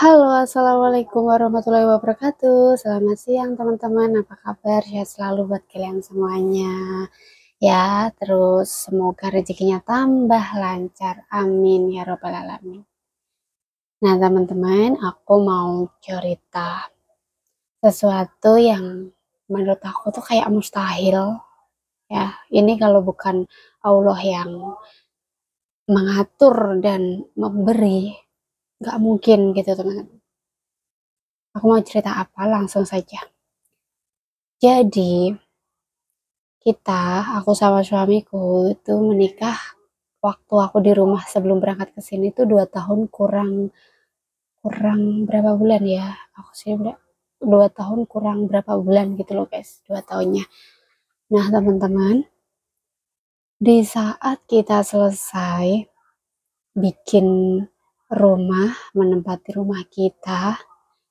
Halo, assalamualaikum warahmatullahi wabarakatuh. Selamat siang teman-teman. Apa kabar? Sehat selalu buat kalian semuanya. Ya, terus semoga rezekinya tambah lancar. Amin ya robbal alamin. Nah, teman-teman, aku mau cerita sesuatu yang menurut aku tuh kayak mustahil. Ya, ini kalau bukan Allah yang mengatur dan memberi, nggak mungkin gitu teman-teman. Aku mau cerita apa? Langsung saja. Jadi, aku sama suamiku itu menikah waktu aku di rumah sebelum berangkat ke sini tuh 2 tahun kurang kurang berapa bulan ya? Aku sih udah 2 tahun kurang berapa bulan gitu loh guys, 2 tahunnya. Nah teman-teman, di saat kita selesai bikin rumah, menempati rumah kita,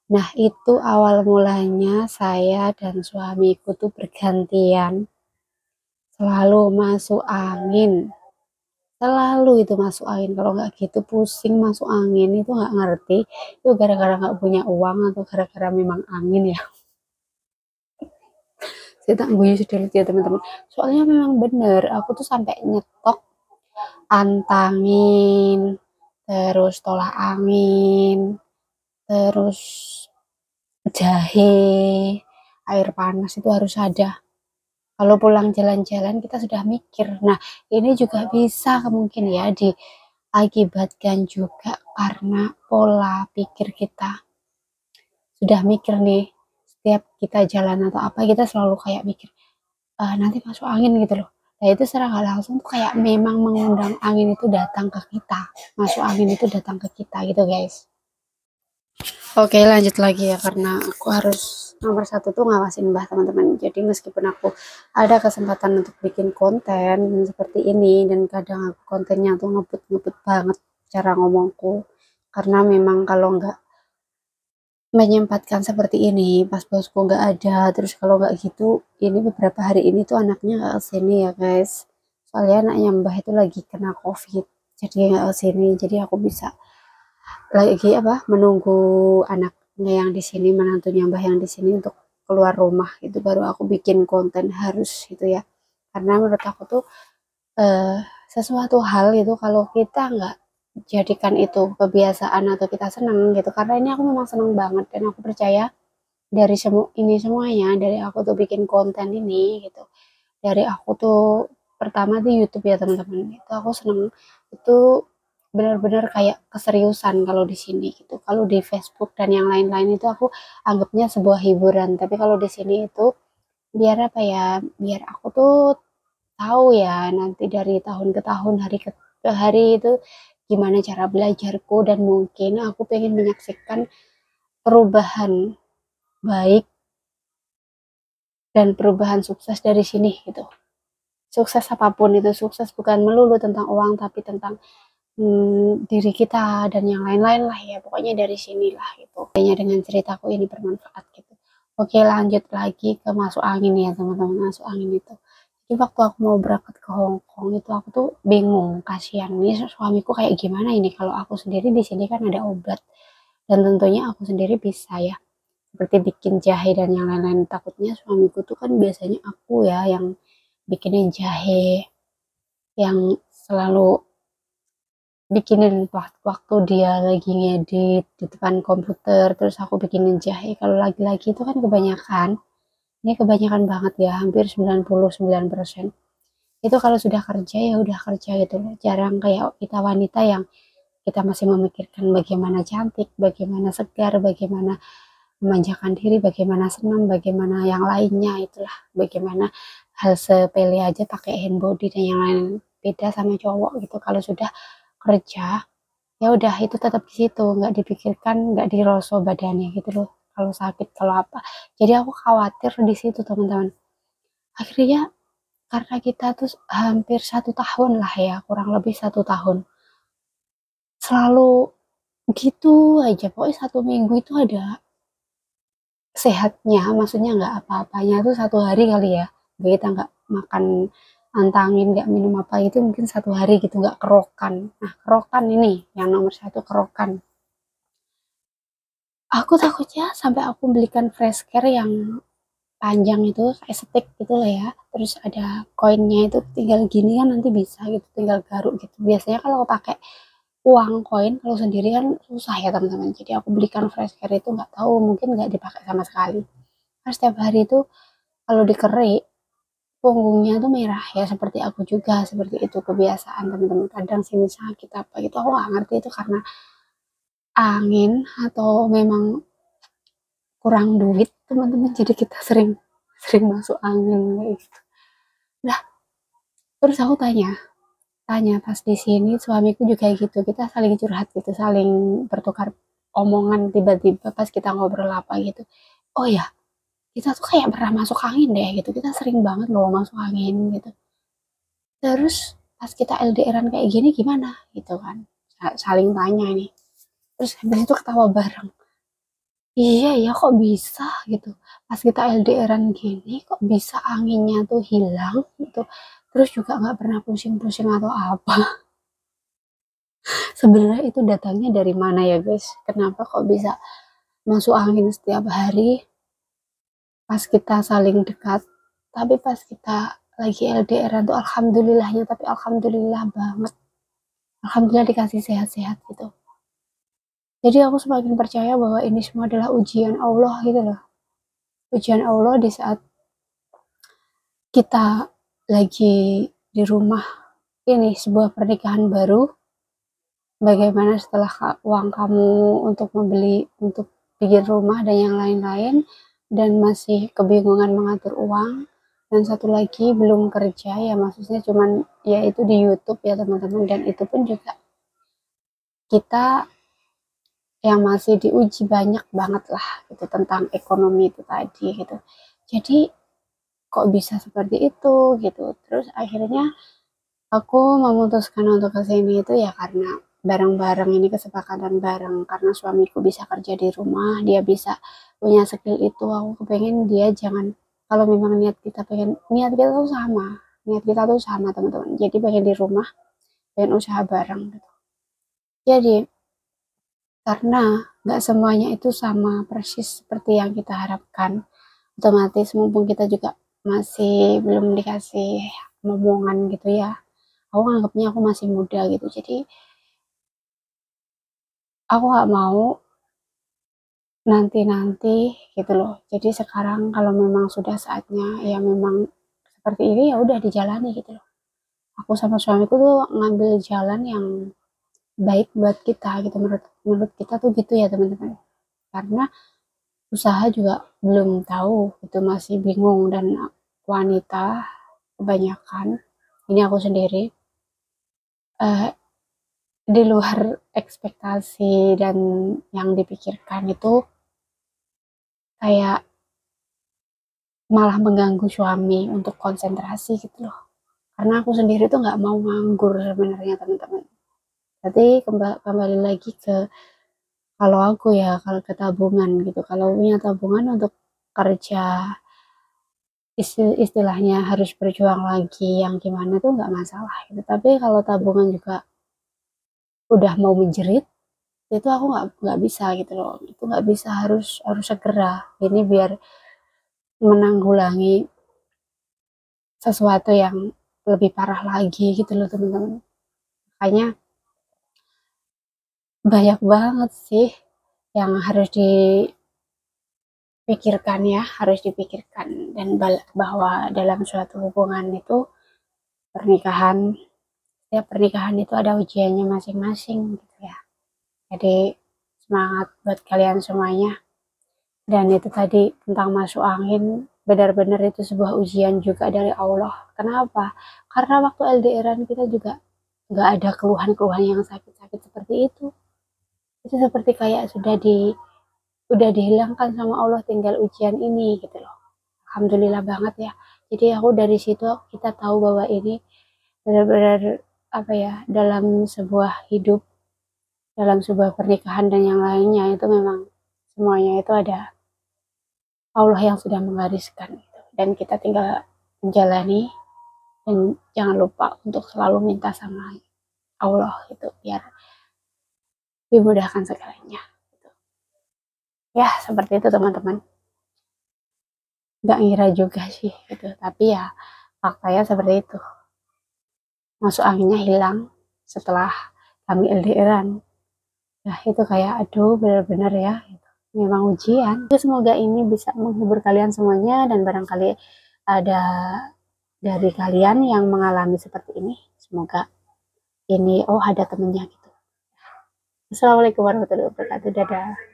nah itu awal mulanya saya dan suamiku tuh bergantian selalu masuk angin. Selalu itu masuk angin. Kalau nggak gitu pusing masuk angin itu nggak ngerti. Itu gara-gara nggak punya uang atau gara-gara memang angin ya. Saya tak guyu sedikit ya teman-teman. Soalnya memang bener. Aku tuh sampai nyetok antangin, terus tolak angin, terus jahe, air panas itu harus ada. Kalau pulang jalan-jalan kita sudah mikir. Nah, ini juga bisa mungkin ya diakibatkan juga karena pola pikir kita. Sudah mikir nih, setiap kita jalan atau apa kita selalu kayak mikir, nanti masuk angin gitu loh. Nah itu secara nggak langsung tuh kayak memang mengundang angin itu datang ke kita. Masuk angin itu datang ke kita gitu guys. Oke, lanjut lagi ya karena aku harus nomor satu tuh ngawasin Mbah teman-teman. Jadi meskipun aku ada kesempatan untuk bikin konten seperti ini dan kadang aku kontennya tuh ngebut-ngebut banget cara ngomongku. Karena memang kalau nggak menyempatkan seperti ini pas bosku nggak ada, terus kalau nggak gitu ini beberapa hari ini tuh anaknya nggak kesini ya guys. Soalnya anaknya Mbah itu lagi kena COVID, jadi nggak kesini. Jadi aku bisa lagi apa menunggu anaknya yang di sini, menantunya Mbah yang di sini untuk keluar rumah itu baru aku bikin konten harus gitu ya. Karena menurut aku tuh eh, sesuatu hal itu kalau kita nggak jadikan itu kebiasaan atau kita senang gitu, karena ini aku memang senang banget dan aku percaya dari ini semuanya, dari aku tuh bikin konten ini gitu, dari aku tuh pertama di YouTube ya teman-teman, itu aku seneng itu benar-benar kayak keseriusan kalau di sini gitu. Kalau di Facebook dan yang lain-lain itu aku anggapnya sebuah hiburan, tapi kalau di sini itu biar apa ya, biar aku tuh tahu ya nanti dari tahun ke tahun, ke hari itu gimana cara belajarku, dan mungkin aku pengen menyaksikan perubahan baik dan perubahan sukses dari sini gitu. Sukses apapun itu, sukses bukan melulu tentang uang tapi tentang diri kita dan yang lain-lain lah ya, pokoknya dari sinilah gitu. Kayaknya dengan ceritaku ini bermanfaat gitu. Oke, lanjut lagi ke masuk angin ya teman-teman. Masuk angin itu, jadi waktu aku mau berangkat ke Hong Kong itu aku tuh bingung, kasihan nih suamiku kayak gimana ini kalau aku sendiri di sini kan ada obat dan tentunya aku sendiri bisa ya seperti bikin jahe dan yang lain-lain. Takutnya suamiku tuh kan biasanya aku ya yang bikinin jahe, yang selalu bikinin waktu dia lagi ngedit di depan komputer, terus aku bikinin jahe. Kalau lagi-lagi itu kan kebanyakan, ini kebanyakan banget ya, hampir 99% itu kalau sudah kerja ya udah kerja gitu loh. Jarang kayak kita wanita yang kita masih memikirkan bagaimana cantik, bagaimana segar, bagaimana memanjakan diri, bagaimana senam, bagaimana yang lainnya itulah, bagaimana hal sepele aja pakai hand body dan yang lain. Beda sama cowok gitu, kalau sudah kerja ya udah itu tetap di situ, nggak dipikirkan, nggak dirosot badannya gitu loh, kalau sakit kalau apa. Jadi aku khawatir di situ teman-teman. Akhirnya karena kita tuh hampir 1 tahun lah ya, kurang lebih 1 tahun selalu gitu aja, pokoknya 1 minggu itu ada sehatnya, maksudnya nggak apa-apanya tuh 1 hari kali ya. Kita nggak makan antangin, nggak minum apa itu mungkin 1 hari gitu, nggak kerokan. Nah kerokan ini yang nomor satu, kerokan. Aku takutnya sampai aku belikan fresh care yang panjang itu kayak stick gitu lah ya, terus ada koinnya itu tinggal gini kan nanti bisa gitu tinggal garuk gitu. Biasanya kalau pakai uang koin kalau sendiri kan susah ya teman-teman, jadi aku belikan fresh care itu nggak tahu mungkin nggak dipakai sama sekali. Karena setiap hari itu kalau dikerik punggungnya tuh merah ya, seperti aku juga seperti itu kebiasaan teman-teman, kadang sini sakit apa gitu aku nggak ngerti itu karena angin atau memang kurang duit teman-teman, jadi kita sering sering masuk angin kayak gitu. Nah, terus aku tanya tanya pas di sini suamiku juga gitu, kita saling curhat gitu, saling bertukar omongan tiba-tiba pas kita ngobrol apa gitu. Oh ya, kita tuh kayak pernah masuk angin deh gitu, kita sering banget loh masuk angin gitu. Terus pas kita LDRan kayak gini gimana gitu kan, saling tanya nih, terus habis itu ketawa bareng. Iya ya kok bisa gitu. Pas kita LDRan gini kok bisa anginnya tuh hilang gitu. Terus juga nggak pernah pusing-pusing atau apa. Sebenarnya itu datangnya dari mana ya guys? Kenapa kok bisa masuk angin setiap hari pas kita saling dekat? Tapi pas kita lagi LDRan tuh alhamdulillahnya, tapi alhamdulillah banget. Alhamdulillah dikasih sehat-sehat gitu. Jadi aku semakin percaya bahwa ini semua adalah ujian Allah gitu loh. Ujian Allah di saat kita lagi di rumah ini sebuah pernikahan baru, bagaimana setelah uang kamu untuk membeli untuk bikin rumah dan yang lain-lain dan masih kebingungan mengatur uang, dan satu lagi belum kerja ya, maksudnya cuman ya itu di YouTube ya teman-teman, dan itu pun juga kita yang masih diuji banyak banget lah gitu tentang ekonomi itu tadi gitu. Jadi kok bisa seperti itu gitu. Terus akhirnya aku memutuskan untuk ke sini itu ya karena bareng-bareng, ini kesepakatan bareng, karena suamiku bisa kerja di rumah, dia bisa punya skill itu. Aku kepengen dia jangan, kalau memang niat kita tuh sama, niat kita tuh sama teman-teman. Jadi pengen di rumah, pengen usaha bareng gitu. Jadi karena nggak semuanya itu sama persis seperti yang kita harapkan, otomatis mumpung kita juga masih belum dikasih omongan gitu ya, aku anggapnya aku masih muda gitu, jadi aku nggak mau nanti-nanti gitu loh. Jadi sekarang kalau memang sudah saatnya ya memang seperti ini ya udah dijalani gitu loh. Aku sama suamiku tuh ngambil jalan yang baik buat kita gitu, menurut menurut kita tuh gitu ya teman-teman. Karena usaha juga belum tahu itu masih bingung, dan wanita kebanyakan, ini aku sendiri, eh, di luar ekspektasi dan yang dipikirkan itu kayak malah mengganggu suami untuk konsentrasi gitu loh. Karena aku sendiri tuh nggak mau nganggur sebenarnya teman-teman. Tapi kembali lagi ke, kalau aku ya kalau ke tabungan gitu. Kalau punya tabungan untuk kerja istilahnya harus berjuang lagi yang gimana tuh nggak masalah gitu. Tapi kalau tabungan juga udah mau menjerit itu aku nggak bisa gitu loh. Itu nggak bisa, harus harus segera ini biar menanggulangi sesuatu yang lebih parah lagi gitu loh teman-teman. Makanya banyak banget sih yang harus dipikirkan ya, harus dipikirkan, dan bahwa dalam suatu hubungan itu, pernikahan, setiap pernikahan itu ada ujiannya masing-masing gitu ya. Jadi semangat buat kalian semuanya. Dan itu tadi tentang masuk angin, benar-benar itu sebuah ujian juga dari Allah. Kenapa? Karena waktu LDRan kita juga nggak ada keluhan-keluhan yang sakit-sakit seperti itu. Itu seperti kayak udah dihilangkan sama Allah, tinggal ujian ini gitu loh. Alhamdulillah banget ya. Jadi aku dari situ kita tahu bahwa ini benar-benar apa ya, dalam sebuah hidup, dalam sebuah pernikahan dan yang lainnya itu memang semuanya itu ada Allah yang sudah menggariskan gitu. Dan kita tinggal menjalani, dan jangan lupa untuk selalu minta sama Allah gitu biar dimudahkan segalanya. Ya seperti itu teman-teman, nggak ngira juga sih gitu, tapi ya faktanya seperti itu. Masuk anginnya hilang setelah kami LDRan. Nah itu kayak aduh benar-benar ya gitu. Memang ujian. Semoga ini bisa menghibur kalian semuanya, dan barangkali ada dari kalian yang mengalami seperti ini, semoga ini oh ada temennya gitu. Assalamualaikum warahmatullahi wabarakatuh. Dadah.